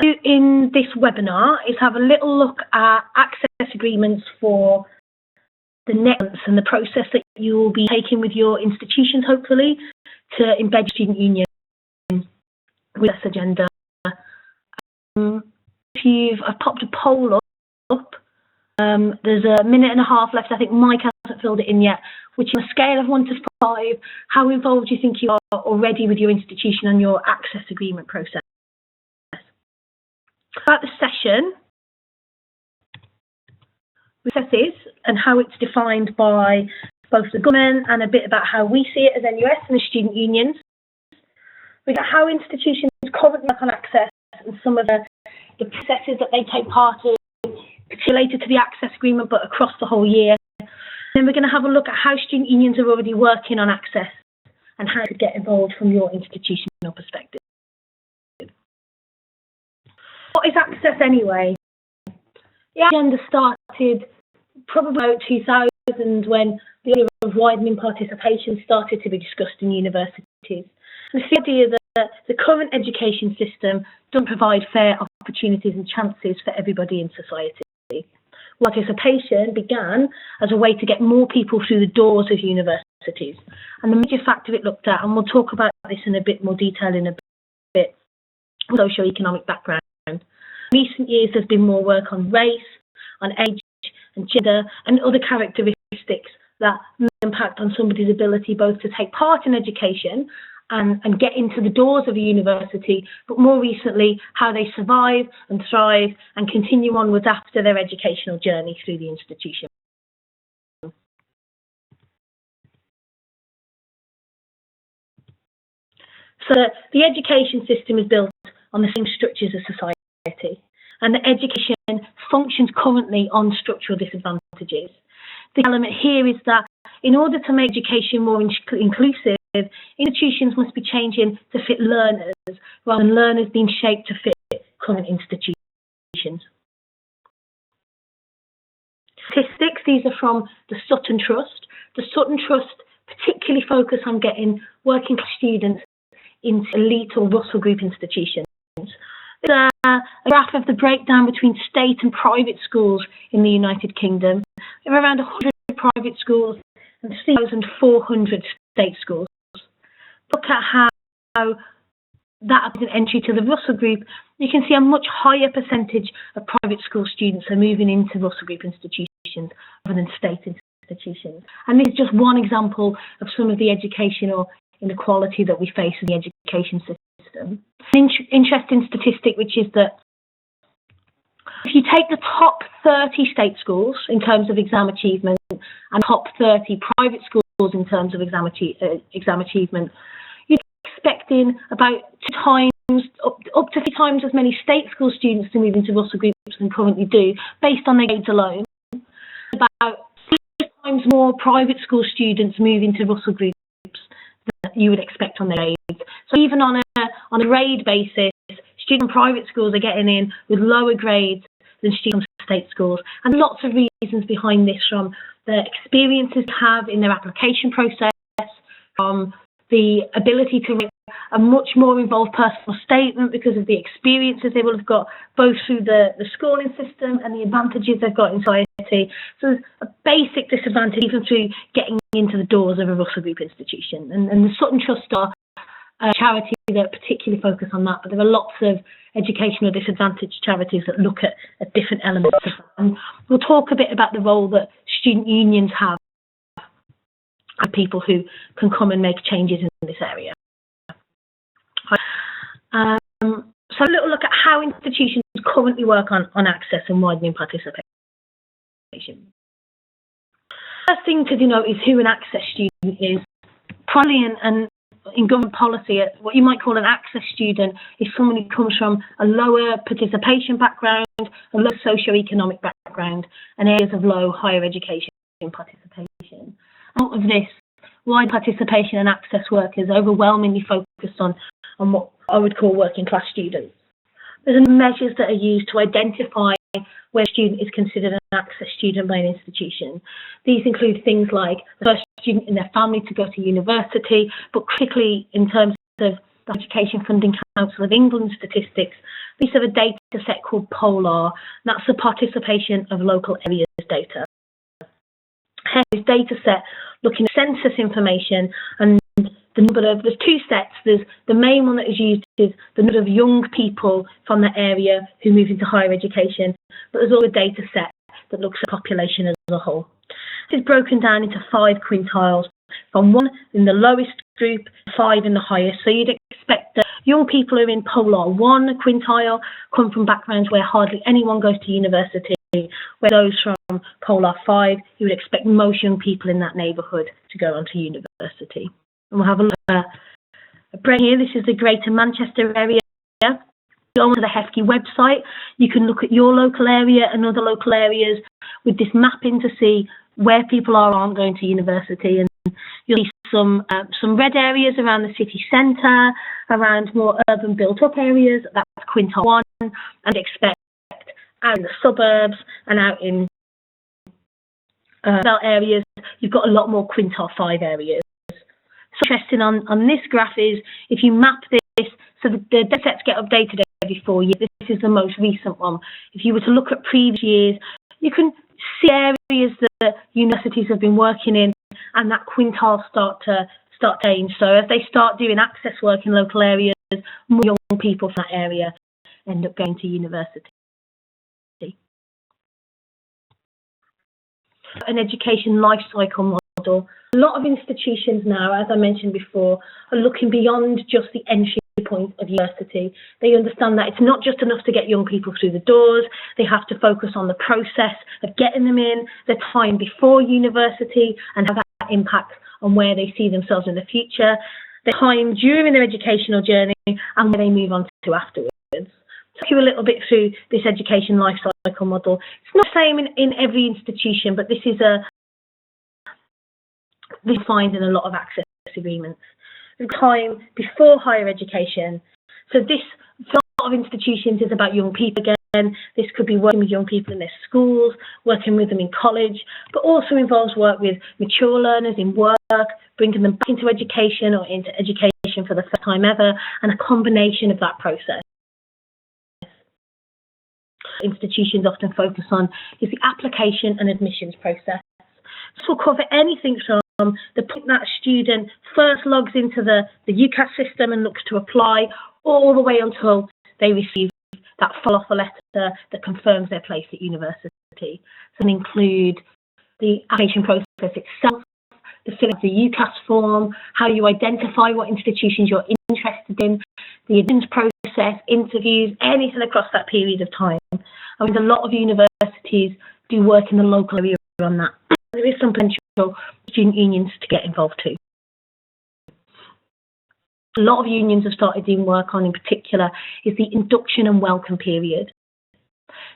In this webinar is have a little look at access agreements for the next months and the process that you will be taking with your institutions, hopefully, to embed student union with this agenda. I've popped a poll up. There's a minute and a half left. I think Mike hasn't filled it in yet, which on a scale of 1 to 5, how involved do you think you are already with your institution on your access agreement process? About the session, processes and how it's defined by both the government and a bit about how we see it as NUS and the student unions. We got how institutions currently work on access and some of the processes that they take part in, related to the access agreement, but across the whole year. Then we're going to have a look at how student unions are already working on access and how to get involved from your institutional perspective. What is access anyway? The agenda started probably about 2000 when the idea of widening participation started to be discussed in universities. And it's the idea that the current education system doesn't provide fair opportunities and chances for everybody in society. Participation began as a way to get more people through the doors of universities. And the major factor it looked at, and we'll talk about this in a bit more detail in a bit, socio-economic background. In recent years, there's been more work on race, on age and gender and other characteristics that may impact on somebody's ability both to take part in education and get into the doors of a university, but more recently, how they survive and thrive and continue onwards after their educational journey through the institution. So the education system is built on the same structures as society, and the education functions currently on structural disadvantages. The element here is that in order to make education more inclusive, institutions must be changing to fit learners rather than learners being shaped to fit current institutions. Statistics, these are from the Sutton Trust. The Sutton Trust particularly focus on getting working class students into elite or Russell Group institutions. There's a graph of the breakdown between state and private schools in the United Kingdom. There are around 100 private schools and 3,400 state schools. Look at how that is an entry to the Russell Group. You can see a much higher percentage of private school students are moving into Russell Group institutions rather than state institutions. And this is just one example of some of the educational inequality that we face in the education system. An interesting statistic, which is that if you take the top 30 state schools in terms of exam achievement and top 30 private schools in terms of exam achievement, you're expecting about 2 times, up to 3 times as many state school students to move into Russell Groups than currently do, based on their grades alone. About 3 times more private school students move into Russell Groups than you would expect on their grades. So even on a grade basis, students in private schools are getting in with lower grades than students in state schools. And lots of reasons behind this, from the experiences they have in their application process, from the ability to write a much more involved personal statement because of the experiences they will have got both through the schooling system and the advantages they've got in society. So there's a basic disadvantage even through getting into the doors of a Russell Group institution. And the Sutton Trust are a charity that particularly focus on that, but there are lots of educational disadvantaged charities that look at different elements of that. And we'll talk a bit about the role that student unions have and people who can come and make changes in this area. So a little look at how institutions currently work on access and widening participation. First thing to denote is who an access student is. Primarily and in government policy, what you might call an access student is someone who comes from a lower participation background, a low socio-economic background, and areas of low higher education participation. Out of this, wide participation and access work is overwhelmingly focused on what I would call working class students. There's measures that are used to identify where a student is considered an access student by an institution. These include things like the first student in their family to go to university, but critically in terms of the Education Funding Council of England statistics, We have a data set called POLAR. That's the participation of local areas data. This data set looking at census information and the number of, there's two sets. There's the main one that is used is the number of young people from the area who move into higher education, but there's also a data set that looks at population as a whole. This is broken down into 5 quintiles, from 1 in the lowest group, 5 in the highest. So you'd expect that young people who are in Polar 1 quintile come from backgrounds where hardly anyone goes to university, where those from Polar 5, you would expect most young people in that neighbourhood to go on to university. And we'll have a look at a break here. This is the Greater Manchester area. Go onto the HEFCE website. You can look at your local area and other local areas with this mapping to see where people are or aren't going to university. And you'll see some red areas around the city centre, around more urban built-up areas. That's quintile 1, and expect out in the suburbs and out in areas, you've got a lot more quintile 5 areas. So interesting on this graph is if you map this, so the data sets get updated every 4 years. This is the most recent one. If you were to look at previous years, you can see areas that universities have been working in, and that quintile start to change. So as they start doing access work in local areas, more young people from that area end up going to university. An education life cycle model. A lot of institutions now, as I mentioned before, are looking beyond just the entry point of university. They understand that it's not just enough to get young people through the doors. They have to focus on the process of getting them in, the time before university, and how that impacts on where they see themselves in the future, the time during their educational journey, and where they move on to afterwards. Talk you a little bit through this education life cycle model. It's not the same in every institution, but this is we find in a lot of access agreements. The time before higher education. So this, for a lot of institutions, is about young people again. This could be working with young people in their schools, working with them in college, but also involves work with mature learners in work, bringing them back into education or into education for the first time ever, and a combination of that process. Institutions often focus on is the application and admissions process. This will cover anything from the point that a student first logs into the UCAS system and looks to apply, all the way until they receive that full offer letter that confirms their place at university. So it include the application process itself, the filling of the UCAS form, how you identify what institutions you're interested in, the admissions process, interviews, anything across that period of time. I mean, a lot of universities do work in the local area on that. There is some potential student unions to get involved too. A lot of unions have started doing work on, in particular, is the induction and welcome period.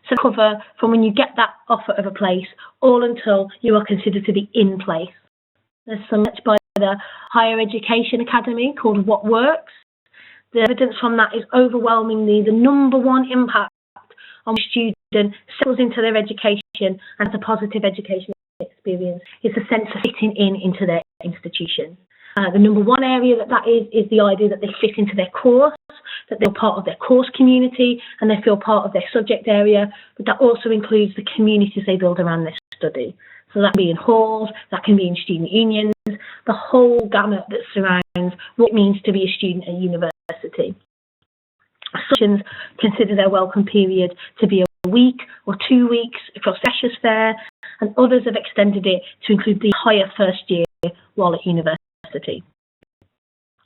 So cover from when you get that offer of a place all until you are considered to be in place. There's some much by the Higher Education Academy called What Works. The evidence from that is overwhelmingly the #1 impact on student settles into their education and has a positive education experience is the sense of fitting into their institution. The #1 area that is the idea that they fit into their course, that they're part of their course community and they feel part of their subject area, but that also includes the communities they build around their study. So that can be in halls, that can be in student unions, the whole gamut that surrounds what it means to be a student at university. Associations consider their welcome period to be a week or 2 weeks across Freshers' Fair, and others have extended it to include the higher first year while at university.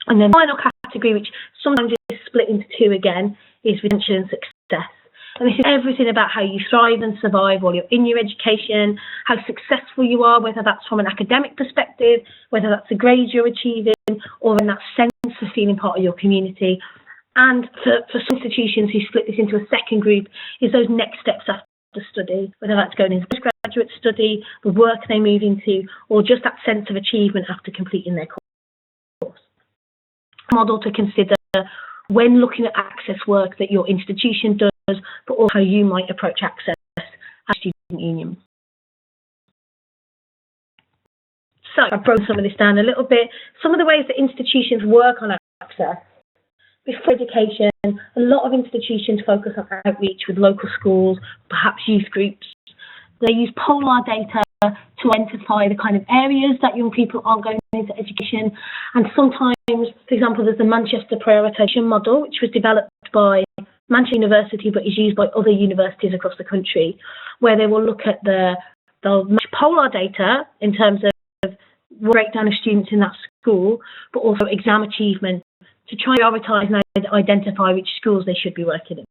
And then the final category, which sometimes is split into 2 again, is retention and success. And this is everything about how you thrive and survive while you're in your education, how successful you are, whether that's from an academic perspective, whether that's the grades you're achieving, or in that sense of feeling part of your community. And for some institutions who split this into a second group, is those next steps after study, whether that's going into postgraduate study, the work they move into, or just that sense of achievement after completing their course. Model to consider when looking at access work that your institution does, but also how you might approach access as a student union. So I've broken some of this down a little bit. Some of the ways that institutions work on access. before education, a lot of institutions focus on outreach with local schools, perhaps youth groups. They use polar data to identify the kind of areas that young people aren't going into education. And sometimes, for example, there's the Manchester Prioritisation Model, which was developed by Manchester University but is used by other universities across the country, where they will look at they'll match polar data in terms of breakdown of students in that school, but also exam achievement to try and prioritise and identify which schools they should be working in.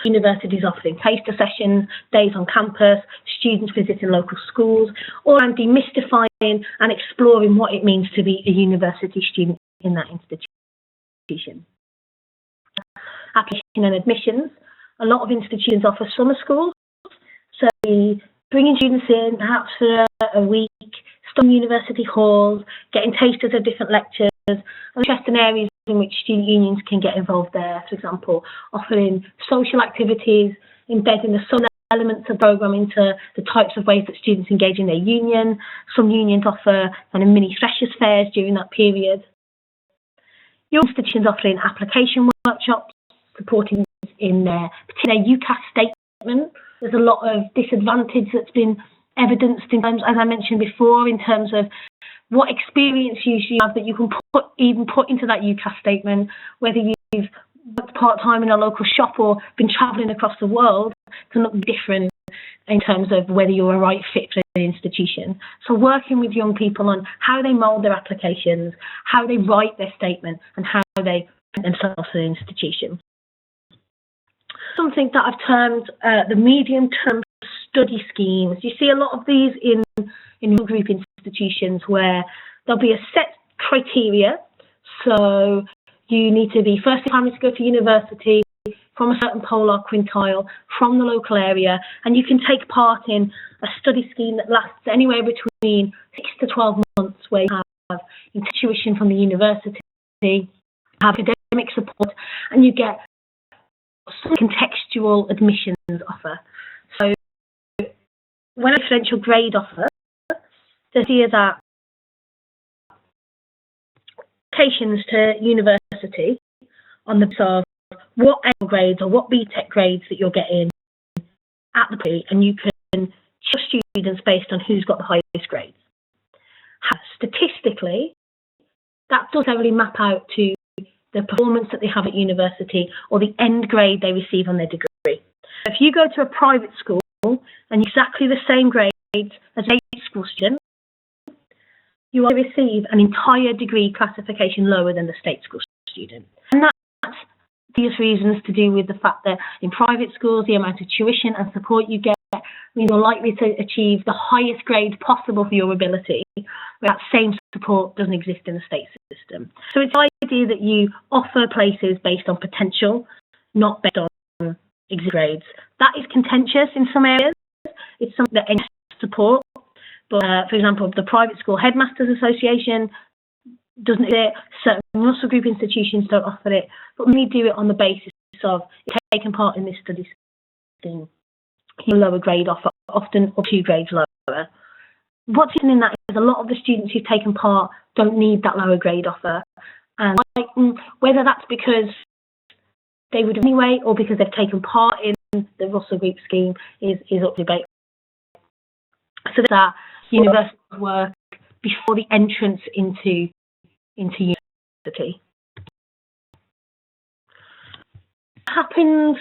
Universities offering taster sessions, days on campus, students visiting local schools, all around demystifying and exploring what it means to be a university student in that institution. Application and admissions. A lot of institutions offer summer schools, so bringing students in perhaps for a week, studying university halls, getting tasters of different lectures, and interesting areas in which student unions can get involved there. For example, offering social activities, embedding the some elements of programme into the types of ways that students engage in their union. Some unions offer kind of mini freshers fairs during that period. Your institutions offering application workshops, supporting in their UCAS statement. There's a lot of disadvantage that's been evidenced in terms, as I mentioned before, in terms of what experience you have that you can put into that UCAS statement, whether you've worked part-time in a local shop or been travelling across the world, can look different in terms of whether you're a right fit for the institution. So working with young people on how they mould their applications, how they write their statement, and how they present themselves to the institution. Something that I've termed the medium-term study schemes. You see a lot of these in group institutions where there'll be a set criteria. So you need to be first planning to go to university from a certain polar quintile from the local area, and you can take part in a study scheme that lasts anywhere between 6 to 12 months, where you have tuition from the university, have academic support, and you get some contextual admissions offer. So when a differential grade offer, the idea that applications to university on the basis of what A grades or what BTEC grades that you're getting at the pre, and you can choose students based on who's got the highest grades. Statistically, that doesn't really map out to the performance that they have at university or the end grade they receive on their degree. If you go to a private school and exactly the same grades as a state school student, you will receive an entire degree classification lower than the state school student. And that's these reasons to do with the fact that in private schools, the amount of tuition and support you get means you're likely to achieve the highest grade possible for your ability, where that same support doesn't exist in the state system. So it's the idea that you offer places based on potential, not based on exit grades. That is contentious in some areas. It's something that any support. But for example, the Private School Headmasters Association doesn't do it. Certain Russell Group institutions don't offer it, but many do it on the basis of taking part in this study scheme. A lower grade offer, often or 2 grades lower. What's in that is a lot of the students who've taken part don't need that lower grade offer, and whether that's because they would anyway or because they've taken part in the Russell Group scheme is up for debate. So that university work before the entrance into university. What happens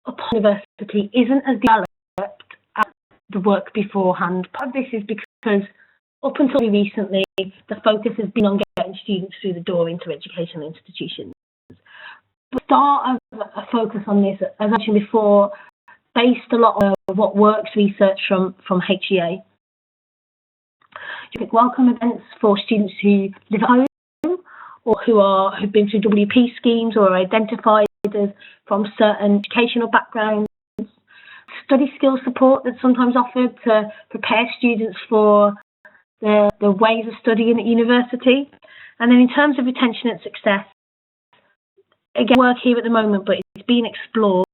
upon university isn't as developed as the work beforehand. Part of this is because up until recently, the focus has been on getting students through the door into educational institutions. The start of a focus on this, as I mentioned before, based a lot of what works research from HEA. You pick welcome events for students who live at home or who've been through WP schemes or are identified as from certain educational backgrounds. Study skills support that's sometimes offered to prepare students for the ways of studying at university. And then in terms of retention and success, again, work here at the moment, but it's being explored.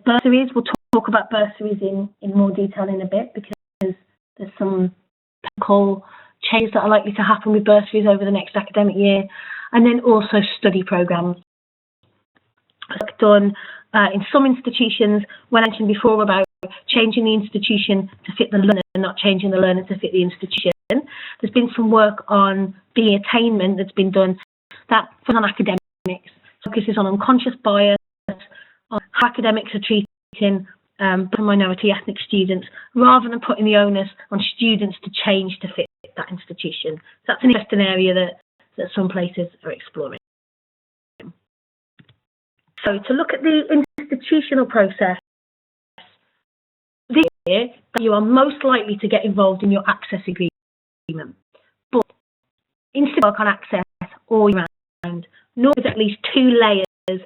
Bursaries, we'll talk about bursaries in more detail in a bit, because there's some technical changes that are likely to happen with bursaries over the next academic year. and then also study programmes. Work done in some institutions, when I mentioned before about changing the institution to fit the learner and not changing the learner to fit the institution. There's been some work on BE attainment that's been done that focuses on academics, focuses on unconscious bias, on how academics are treating minority ethnic students, rather than putting the onus on students to change to fit that institution. So that's an interesting area that some places are exploring. So to look at the institutional process, this year you are most likely to get involved in your access agreement. But instead of work on access all year round, nor is at least 2 layers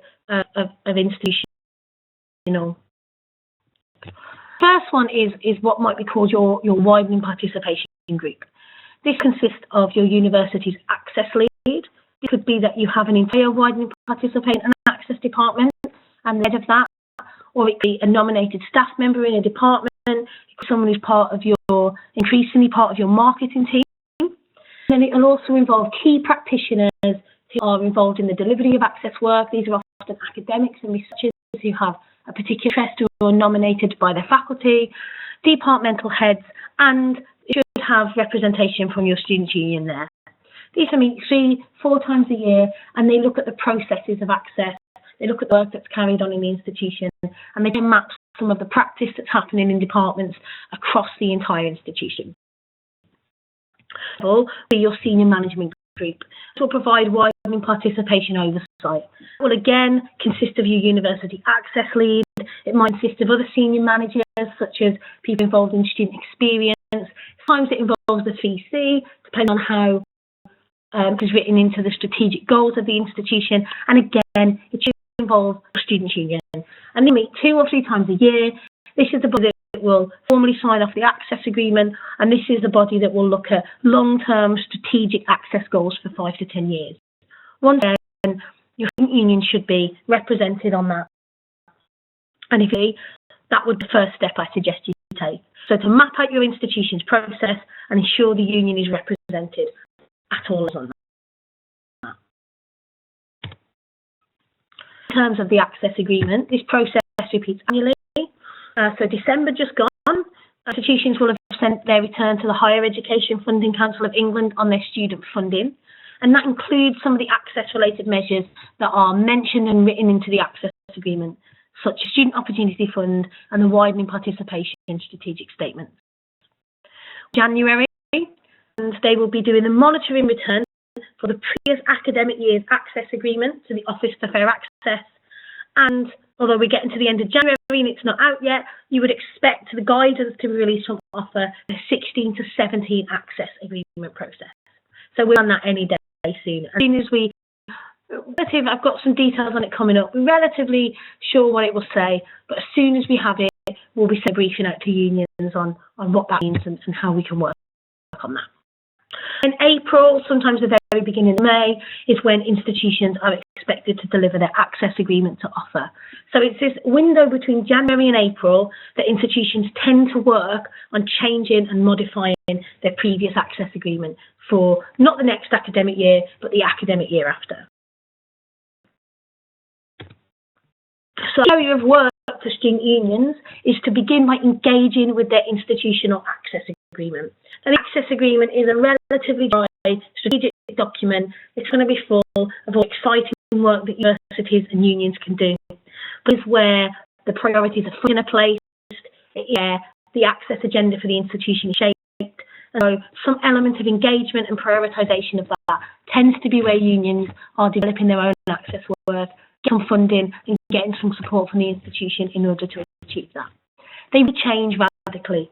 of institutional. First one is what might be called your widening participation group. This consists of your university's access lead. It could be that you have an entire widening participation and access department and the head of that, or it could be a nominated staff member in a department, it could be someone who's increasingly part of your marketing team. And then it will also involve key practitioners who are involved in the delivery of access work. These are often academics and researchers who have a particular interest, who are nominated by their faculty, departmental heads, and should have representation from your student union there. These are meet 3-4 times a year, and they look at the processes of access, they look at the work that's carried on in the institution, and they can map some of the practice that's happening in departments across the entire institution. Will be your senior management group. This will provide widening participation oversight. It will again consist of your university access lead. It might consist of other senior managers, such as people involved in student experience. Sometimes it involves the VC, depending on how is written into the strategic goals of the institution, and again it should involve the student union. And they meet 2 or 3 times a year. This is the body that will formally sign off the access agreement, and this is the body that will look at long-term strategic access goals for 5 to 10 years. Once again, your student union should be represented on that, and if that would be the first step I suggest you take. So to map out your institution's process and ensure the union is represented at all on that. In terms of the access agreement, this process repeats annually. So December just gone, institutions will have sent their return to the Higher Education Funding Council of England on their student funding, and that includes some of the access-related measures that are mentioned and written into the access agreement, such as Student Opportunity Fund and the widening participation in strategic statements. January, and they will be doing the monitoring return for the previous academic year's access agreement to the Office for Fair Access. And although we're getting to the end of January and it's not out yet, you would expect the guidance to be released from OFFA the 16 to 17 access agreement process. So we're on that any day soon. As soon as I've got some details on it coming up. We're relatively sure what it will say, but as soon as we have it, we'll be briefing out to unions on what that means and how we can work on that. In April, sometimes the very beginning of May, is when institutions are expected to deliver their access agreement to OFFA. So it's this window between January and April that institutions tend to work on changing and modifying their previous access agreement for not the next academic year, but the academic year after. So the area of work for student unions is to begin by engaging with their institutional access agreement. And the access agreement is a relatively dry strategic document. It's going to be full of all exciting work that universities and unions can do. But it's where the priorities are fully placed, where the access agenda for the institution is shaped. And so some element of engagement and prioritisation of that tends to be where unions are developing their own access work, getting some funding and getting some support from the institution in order to achieve that. They will change radically.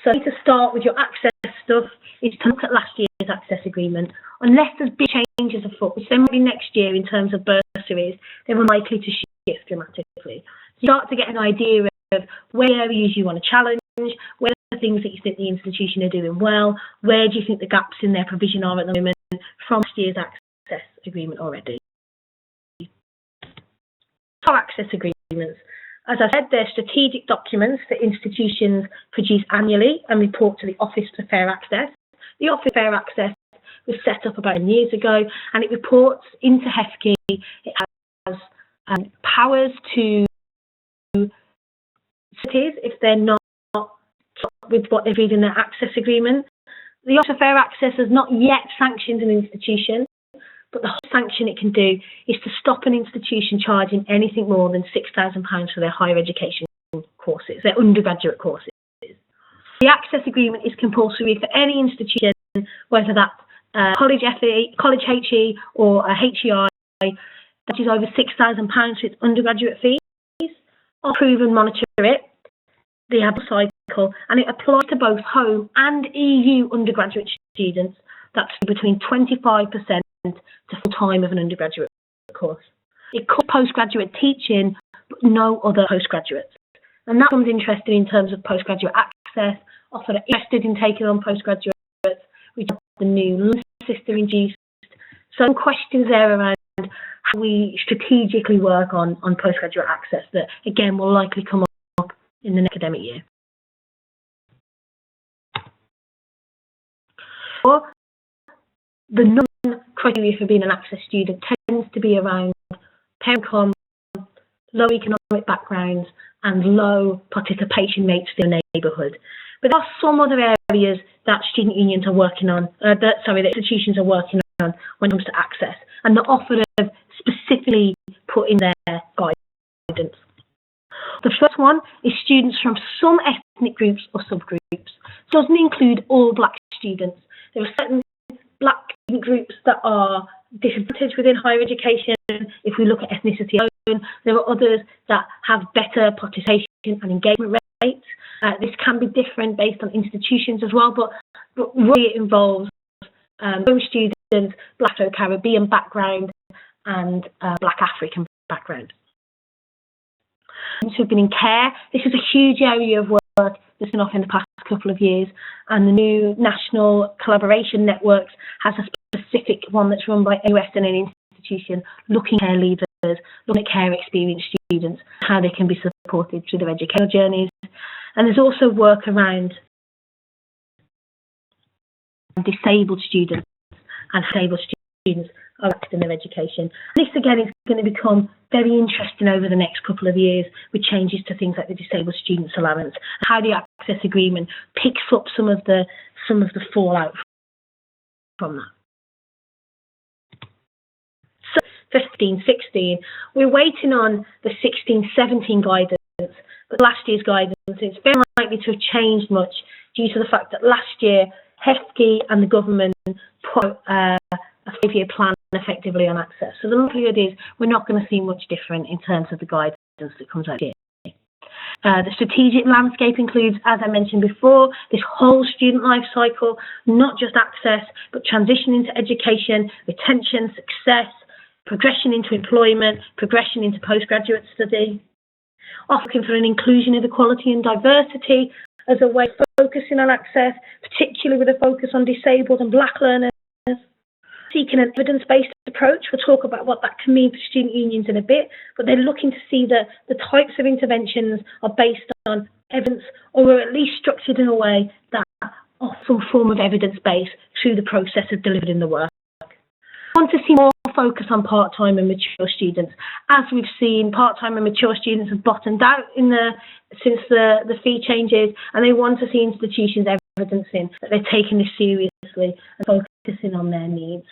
So to start with your access stuff is to look at last year's access agreement. Unless there's big changes afoot, which there might be next year in terms of bursaries, they were likely to shift dramatically. Start to get an idea of where areas you want to challenge, where are the things that you think the institution are doing well, where do you think the gaps in their provision are at the moment from last year's access agreement already. Access agreements. As I said, they're strategic documents that institutions produce annually and report to the Office for Fair Access. The Office for Fair Access was set up about 10 years ago, and it reports into HEFCE. It has powers to cities if they're not with what they read in their access agreement. The Office of Fair Access has not yet sanctioned an institution, but the whole sanction it can do is to stop an institution charging anything more than £6,000 for their higher education courses, their undergraduate courses. The access agreement is compulsory for any institution, whether that's college FE, college HE or a HEI, that is over £6,000 for its undergraduate fees. Approve and monitor it, the cycle, and it applies to both home and EU undergraduate students. That's between 25% to full time of an undergraduate course. It covers postgraduate teaching, but no other postgraduates. And that becomes interesting in terms of postgraduate access. Often interested in taking on postgraduates. We have the new loan system introduced. Some questions there around how we strategically work on postgraduate access that, again, will likely come up in the next academic year. The non-criteria for being an access student tends to be around parent income, low economic backgrounds, and low participation rates in the neighbourhood. But there are some other areas that student unions are working on, that institutions are working on when it comes to access, and the offer have specifically put in their guidance. The first one is students from some ethnic groups or subgroups. It doesn't include all black students. There are certain black student groups that are disadvantaged within higher education. If we look at ethnicity alone, there are others that have better participation and engagement rates. This can be different based on institutions as well, but really it involves home students, Black Caribbean background, and Black African background. Who've been in care. This is a huge area of work that's been off in the past couple of years, and the new National Collaboration Networks has a specific one that's run by AUS and an institution looking at care leavers, looking at care experienced students, how they can be supported through their educational journeys. And there's also work around disabled students and disabled students are active in their education. This again is going to become very interesting over the next couple of years with changes to things like the disabled students allowance, and how the access agreement picks up some of the fallout from that. So for 15-16, we're waiting on the 16-17 guidance, but last year's guidance is very likely to have changed much due to the fact that last year HEFCE and the government put a 5-year plan effectively on access. So the likelihood is we're not going to see much different in terms of the guidance that comes out here. The strategic landscape includes, as I mentioned before, this whole student life cycle, not just access, but transition into education, retention, success, progression into employment, progression into postgraduate study. Looking for an inclusion of equality and diversity as a way of focusing on access, particularly with a focus on disabled and black learners. Seeking an evidence-based approach. We'll talk about what that can mean for student unions in a bit, but they're looking to see that the types of interventions are based on evidence, or are at least structured in a way that offer some form of evidence base through the process of delivering the work. I want to see more focus on part-time and mature students. As we've seen, part-time and mature students have bottomed out since the fee changes, and they want to see institutions evidencing that they're taking this seriously and focusing on their needs.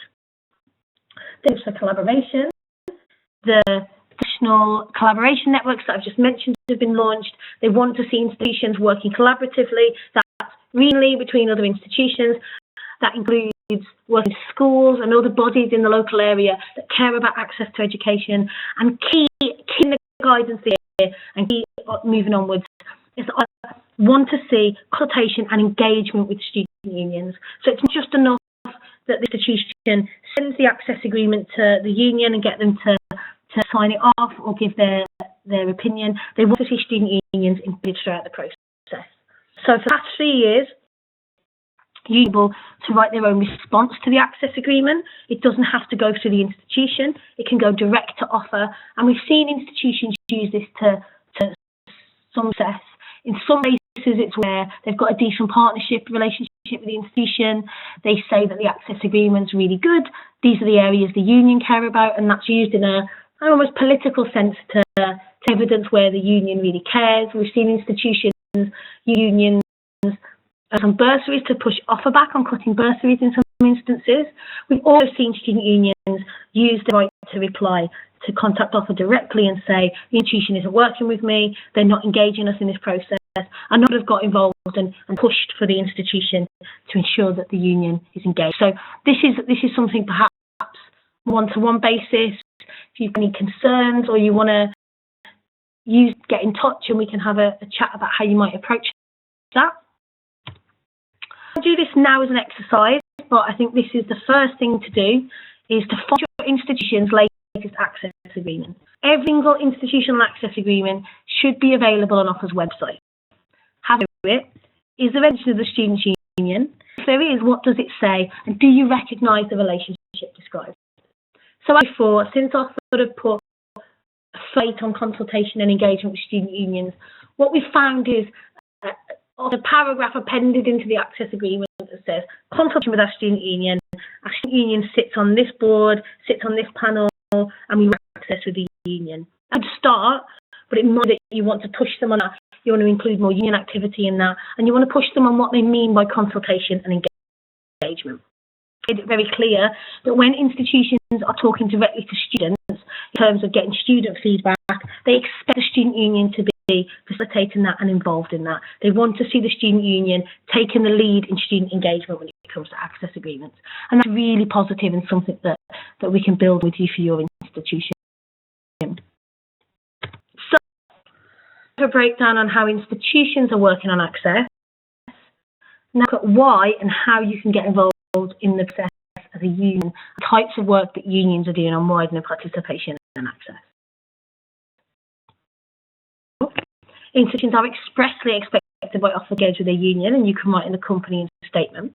There's the collaboration. The national collaboration networks that I've just mentioned have been launched. They want to see institutions working collaboratively. That's really between other institutions. That includes working with schools and other bodies in the local area that care about access to education. And key in the guidance here and key moving onwards is that I want to see consultation and engagement with student unions. So it's not just enough that the institution sends the access agreement to the union and get them to sign it off or give their opinion. They want to see student unions engaged throughout the process. So for the past 3 years, you're able to write their own response to the access agreement. It doesn't have to go through the institution. It can go direct to OFFA. And we've seen institutions use this to some success. In some cases, it's where they've got a decent partnership relationship with the institution. They say that the access agreement's really good. These are the areas the union care about, and that's used in an almost political sense to evidence where the union really cares. We've seen institutions, unions, some bursaries to push OFFA back on cutting bursaries in some instances. We've also seen student unions use the right to reply, to contact OFFA directly and say, the institution isn't working with me, they're not engaging us in this process, and not have got involved and pushed for the institution to ensure that the union is engaged. So this is something perhaps one-to-one basis. If you've got any concerns or you want to get in touch and we can have a chat about how you might approach that. I'll do this now as an exercise, but I think this is the first thing to do, is to follow your institution's latest access agreement. Every single institutional access agreement should be available on OFFA's website. Have it. Is there registered with the Students' Union? If there is, what does it say? And do you recognise the relationship described? So before, since I've sort of put a slate on consultation and engagement with student unions, what we've found is a paragraph appended into the access agreement that says, consultation with our student union sits on this board, sits on this panel, and we access with the union. That would start, but it might be that you want to push them on that, you want to include more union activity in that, and you want to push them on what they mean by consultation and engagement. It's very clear that when institutions are talking directly to students in terms of getting student feedback, they expect the student union to be facilitating that and involved in that. They want to see the student union taking the lead in student engagement when it comes to access agreements. And that's really positive and something that we can build with you for your institution. So, a breakdown on how institutions are working on access. Now look at why and how you can get involved in the process as a union, types of work that unions are doing on widening participation and access. Institutions are expressly expected by OFFA to engage with their union, and you can write in the company statement.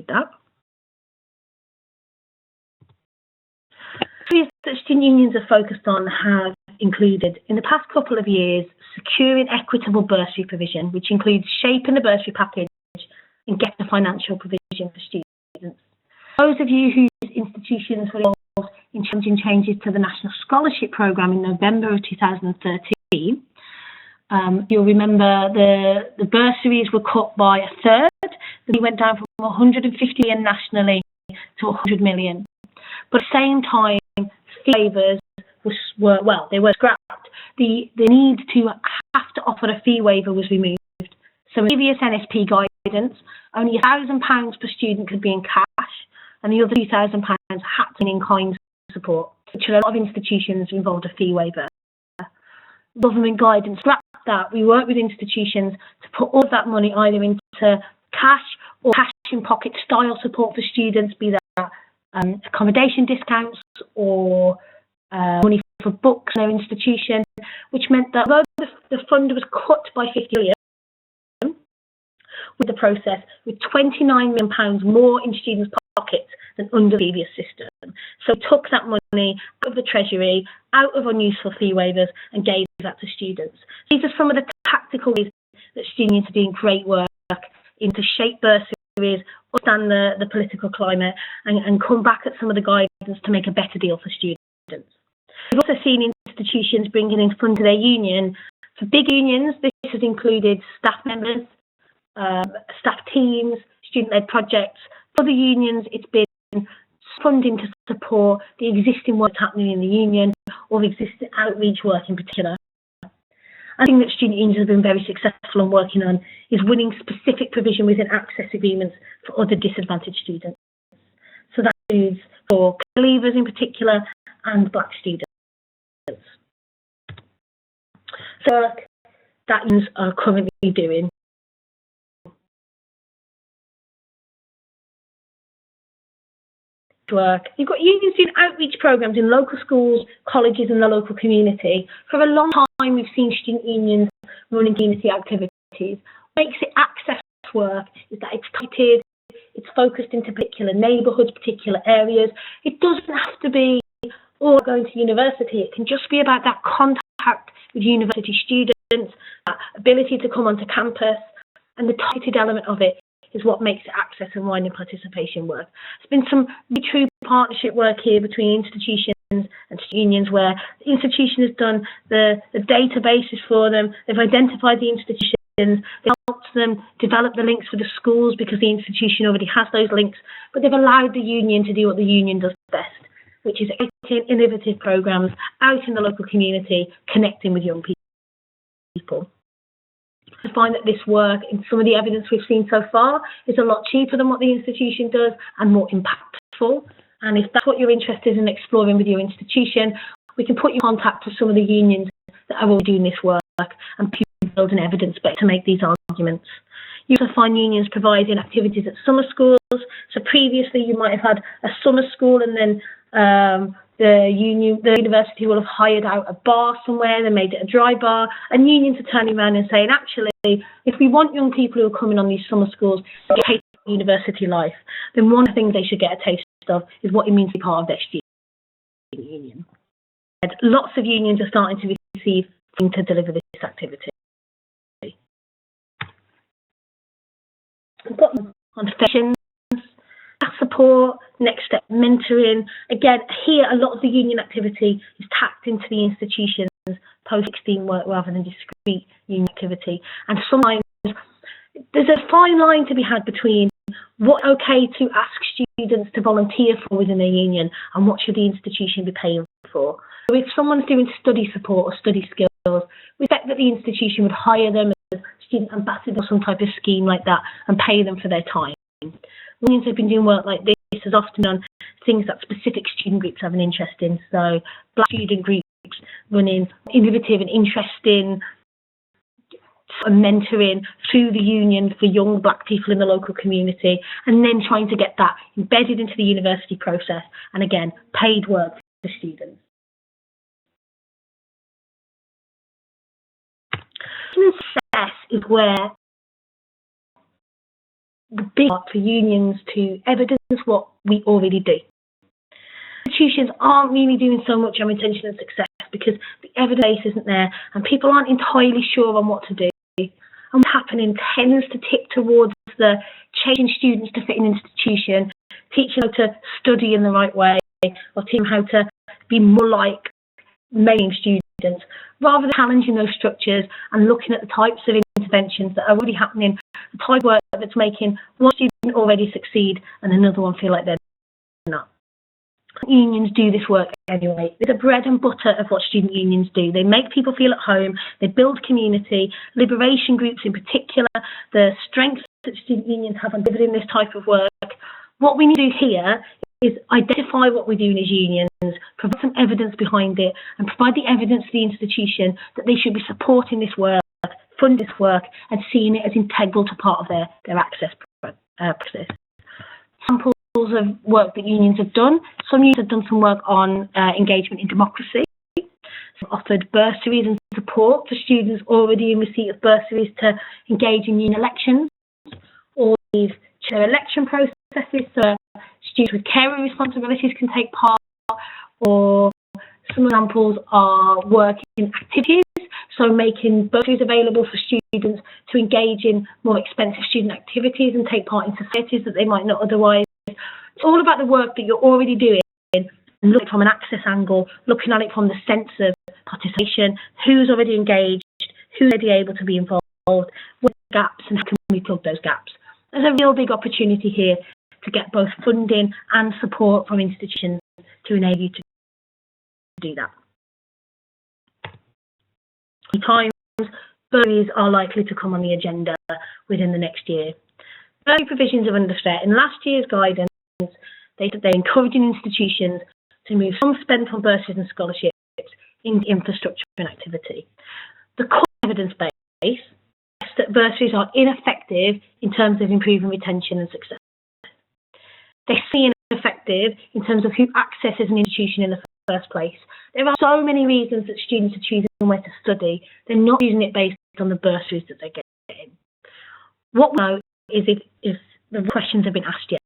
That. Areas that student unions are focused on have included, in the past couple of years, securing equitable bursary provision, which includes shaping the bursary package and get the financial provision for students. Those of you whose institutions were involved in challenging changes to the National Scholarship Programme in November of 2013, you'll remember the bursaries were cut by a third. They went down from 150 million nationally to 100 million. But at the same time, fee waivers were scrapped. The need to have to offer a fee waiver was removed. So in previous NSP guidance, only £1,000 per student could be in cash, and the other £2,000 had to be in kind support, which a lot of institutions involved a fee waiver. Government guidance scrapped that. We work with institutions to put all of that money either into cash or cash in pocket style support for students, be that accommodation discounts or money for books in their institution, which meant that although the fund was cut by 50 million with the process, with £29 million more in students' pockets than under the previous system. So we took that money out of the Treasury, out of unuseful fee waivers, and gave that to students. These are some of the tactical ways that students are doing great work in to shape bursaries, understand the political climate, and come back at some of the guidance to make a better deal for students. We've also seen institutions bringing in funds to their union. For big unions, this has included staff members, staff teams, student-led projects. For the unions, it's been funding to support the existing work happening in the union or the existing outreach work in particular. I think that student unions have been very successful in working on is winning specific provision within access agreements for other disadvantaged students. So that includes for leavers in particular and black students. So that unions are currently doing. Work. You've got unions doing outreach programs in local schools, colleges and the local community. For a long time we've seen student unions running community activities. What makes it access work is that it's targeted, it's focused into particular neighbourhoods, particular areas. It doesn't have to be all going to university. It can just be about that contact with university students, that ability to come onto campus, And the targeted element of it is what makes access and widening participation work. There's been some really true partnership work here between institutions and unions, where the institution has done the databases for them, they've identified the institutions, they've helped them develop the links for the schools because the institution already has those links, but they've allowed the union to do what the union does best, which is creating innovative programs out in the local community, connecting with young people. I find that this work, in some of the evidence we've seen so far, is a lot cheaper than what the institution does and more impactful. And if that's what you're interested in exploring with your institution, we can put you in contact with some of the unions that are already doing this work and building evidence base to make these arguments. You also find unions providing activities at summer schools. So previously you might have had a summer school, and then the university will have hired out a bar somewhere, they made it a dry bar, and unions are turning around and saying, actually, if we want young people who are coming on these summer schools to get a taste of university life, then one of the things they should get a taste of is what it means to be part of their student union. And lots of unions are starting to receive funding to deliver this activity. We've got on sessions, support, next step mentoring. Again, here a lot of the union activity is tapped into the institution's post-16 work rather than discrete union activity. And sometimes there's a fine line to be had between what's okay to ask students to volunteer for within a union and what should the institution be paying for. So if someone's doing study support or study skills, we expect that the institution would hire them as student ambassadors or some type of scheme like that and pay them for their time. Unions have been doing work like this has often done things that specific student groups have an interest in. So Black student groups running innovative and interesting mentoring through the union for young Black people in the local community, and then trying to get that embedded into the university process, and again, paid work for students. Success is where the big part for unions to evidence what we already do. Institutions aren't really doing so much on retention and success because the evidence isn't there and people aren't entirely sure on what to do. And what's happening tends to tip towards the changing students to fit in an institution, teaching how to study in the right way, or teaching how to be more like mainstream students, rather than challenging those structures and looking at the types of interventions that are already happening, the type of work that's making one student already succeed and another one feel like they're not. Unions do this work anyway. It's the bread and butter of what student unions do. They make people feel at home, they build community, liberation groups in particular, the strengths that student unions have on delivering this type of work. What we need to do here is identify what we're doing as unions, provide some evidence behind it, and provide the evidence to the institution that they should be supporting this work, funding this work, and seeing it as integral to part of their access process. Examples of work that unions have done. Some unions have done some work on engagement in democracy. Some offered bursaries and support for students already in receipt of bursaries to engage in union elections, or chair election processes so students with caring responsibilities can take part, or some examples are working activities, so making bursaries available for students to engage in more expensive student activities and take part in societies that they might not otherwise. It's all about the work that you're already doing, and looking from an access angle, looking at it from the sense of participation, who's already engaged, who's already able to be involved, what are the gaps and how can we plug those gaps. There's a real big opportunity here to get both funding and support from institutions to enable you to do that. Times, bursaries are likely to come on the agenda within the next year. Early provisions of underfed. In last year's guidance, they're encouraging institutions to move some spent on bursaries and scholarships into infrastructure and activity. The core evidence base is that bursaries are ineffective in terms of improving retention and success. They're seen ineffective in terms of who accesses an institution in the first place. There are so many reasons that students are choosing where to study. They're not using it based on the bursaries that they're getting. What we know is if the questions have been asked yet.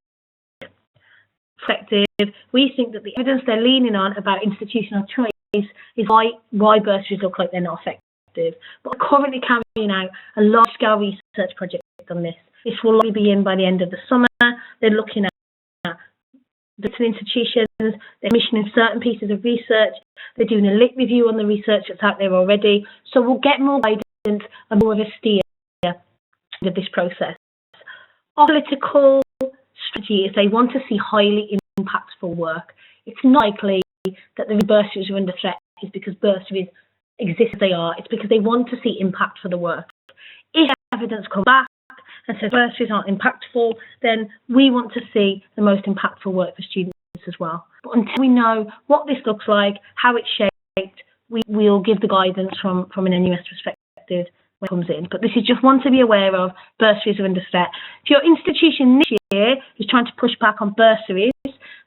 Effective, we think that the evidence they're leaning on about institutional choice is why bursaries look like they're not effective. perspective. But we're currently carrying out a large-scale research project on this. This will likely be in by the end of the summer. They're looking at different institutions, they're commissioning certain pieces of research, they're doing a lit review on the research that's out there already. So we'll get more guidance and more of a steer of this process. Our political strategy is they want to see highly impactful work. It's not likely that the bursaries are under threat is because bursaries exist as they are. It's because they want to see impact for the work. If evidence comes back and says bursaries aren't impactful, then we want to see the most impactful work for students as well. But until we know what this looks like, how it's shaped, we'll give the guidance from an NUS perspective when it comes in. But this is just one to be aware of. Bursaries are under threat. If your institution this year is trying to push back on bursaries,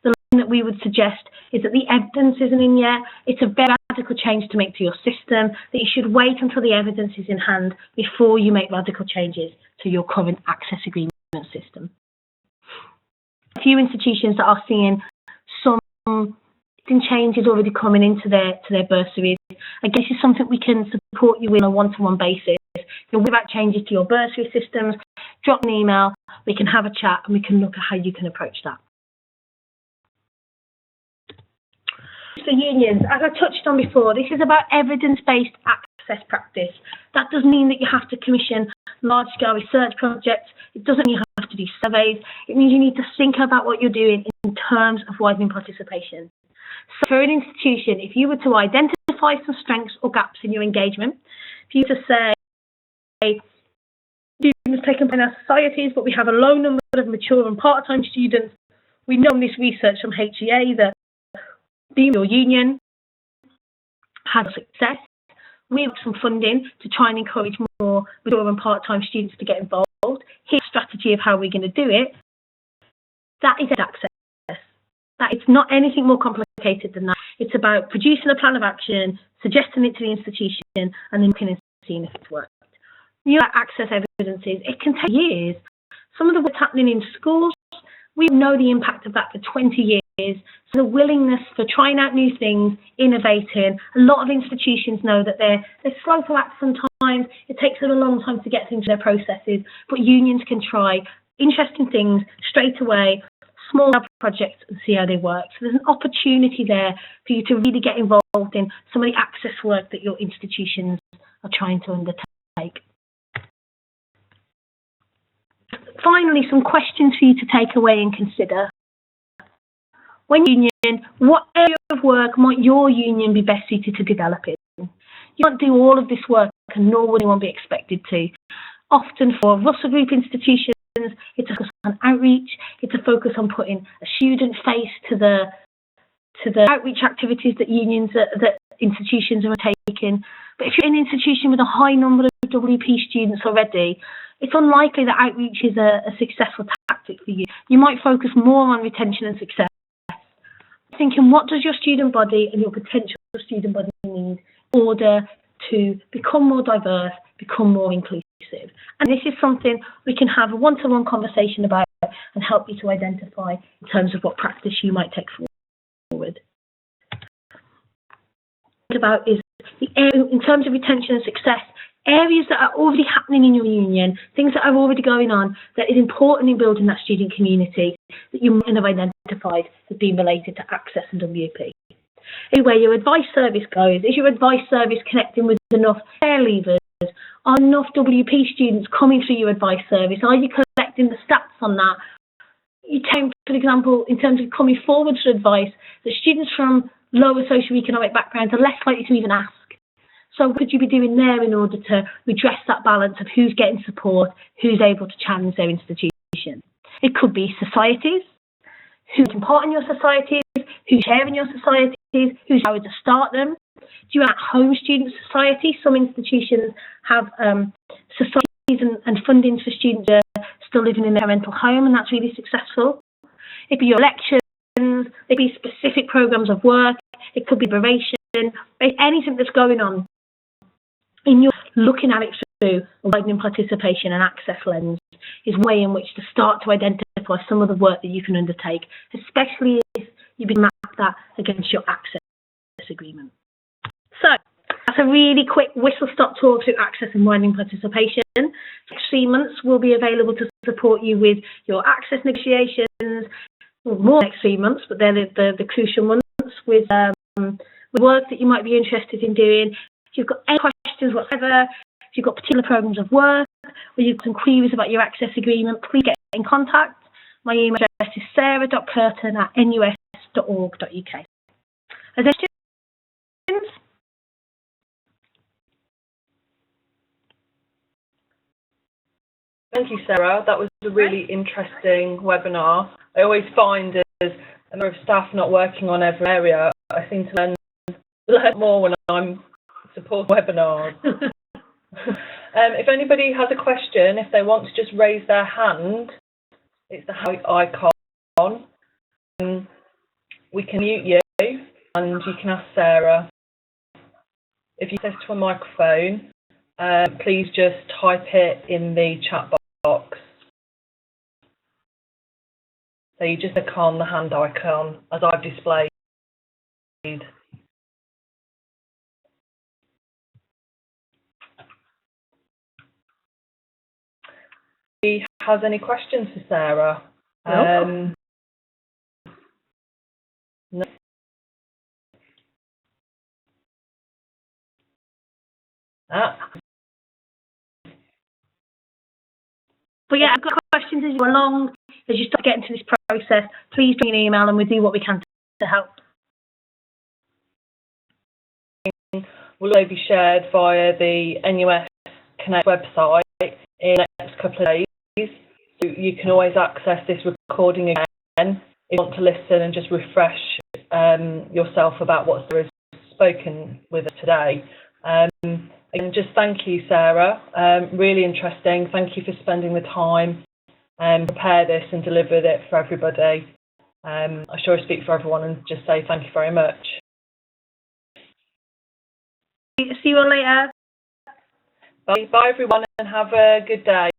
the line that we would suggest is that the evidence isn't in yet. It's a very radical change to make to your system, that you should wait until the evidence is in hand before you make radical changes to your current access agreement system. A few institutions that are seeing some changes already coming into their bursaries. I guess it's something we can support you in on a one-to-one basis. If you're worried about changes to your bursary systems, drop an email, we can have a chat and we can look at how you can approach that. For unions, as I touched on before, this is about evidence-based access practice. That doesn't mean that you have to commission large-scale research projects. It doesn't mean you have to do surveys. It means you need to think about what you're doing in terms of widening participation. So for an institution, if you were to identify some strengths or gaps in your engagement, if you were to say, students taken part in our societies, but we have a low number of mature and part-time students, we know from this research from HEA that your union has success. We have some funding to try and encourage more mature and part-time students to get involved. Here's a strategy of how we're going to do it. That is access. It's not anything more complicated than that. It's about producing a plan of action, suggesting it to the institution, and then looking and seeing if it's worked. You know, access evidences, it can take years. Some of the work's happening in schools, we know the impact of that for 20 years. So the willingness for trying out new things, innovating, a lot of institutions know that they're slow to act sometimes. It takes them a long time to get things in their processes, but unions can try interesting things straight away, small projects, and see how they work. So there's an opportunity there for you to really get involved in some of the access work that your institutions are trying to undertake. Finally, some questions for you to take away and consider. When union, what area of work might your union be best suited to develop in? You can't do all of this work and nor will anyone be expected to. Often for Russell Group institutions, it's a focus on outreach, it's a focus on putting a student face to the outreach activities that unions, that institutions are taking. But if you're in an institution with a high number of WP students already, it's unlikely that outreach is a successful tactic for you. You might focus more on retention and success. Thinking, what does your student body and your potential student body need in order to become more diverse, become more inclusive? And this is something we can have a one-to-one conversation about and help you to identify in terms of what practice you might take forward. About is the area, in terms of retention and success, areas that are already happening in your union, things that are already going on that is important in building that student community that you might have identified as being related to access and WP. Anyway, your advice service goes, is your advice service connecting with enough care leavers? Are enough WP students coming through your advice service? Are you collecting the stats on that? You take, for example, in terms of coming forward for advice, that students from lower socioeconomic backgrounds are less likely to even ask. So what could you be doing there in order to redress that balance of who's getting support, who's able to challenge their institution? It could be societies, who's taking part in your societies, who's chairing your societies, who's allowed to start them. Do you have home student society? Some institutions have societies and fundings for students who are still living in their parental home, and that's really successful. It could be your elections, it could be specific programs of work, it could be liberation, anything that's going on. In your looking at it through a widening participation and access lens is a way in which to start to identify some of the work that you can undertake, especially if you can map that against your access agreement. So, That's a really quick whistle-stop tour through access and widening participation. Next 3 months will be available to support you with your access negotiations. Well, more next 3 months, but they're the crucial months with work that you might be interested in doing. If you've got any questions whatsoever, if you've got particular programs of work, or you've got some queries about your access agreement, please get in contact. My email address is sarah.kerton@nus.org.uk. Are there questions? Thank you, Sarah. That was a really interesting webinar. I always find as a member of staff not working on every area, I seem to learn more when I'm supporting webinars. If anybody has a question, if they want to just raise their hand, it's the hand icon. We can mute you and you can ask Sarah. If you access to a microphone, please just type it in the chat box. So you just click on the hand icon as I've displayed. Has any questions for Sarah? No. No. But yeah, I've got questions as you go along, as you start getting to this process. Please bring an email and we'll do what we can to help. Will also be shared via the NUS Connect website in the next couple of days. So you can always access this recording again if you want to listen and just refresh yourself about what Sarah has spoken with us today. And just thank you, Sarah. Really interesting. Thank you for spending the time and prepare this and deliver it for everybody. I'm sure I speak for everyone and just say thank you very much. See you all later. Bye everyone and have a good day.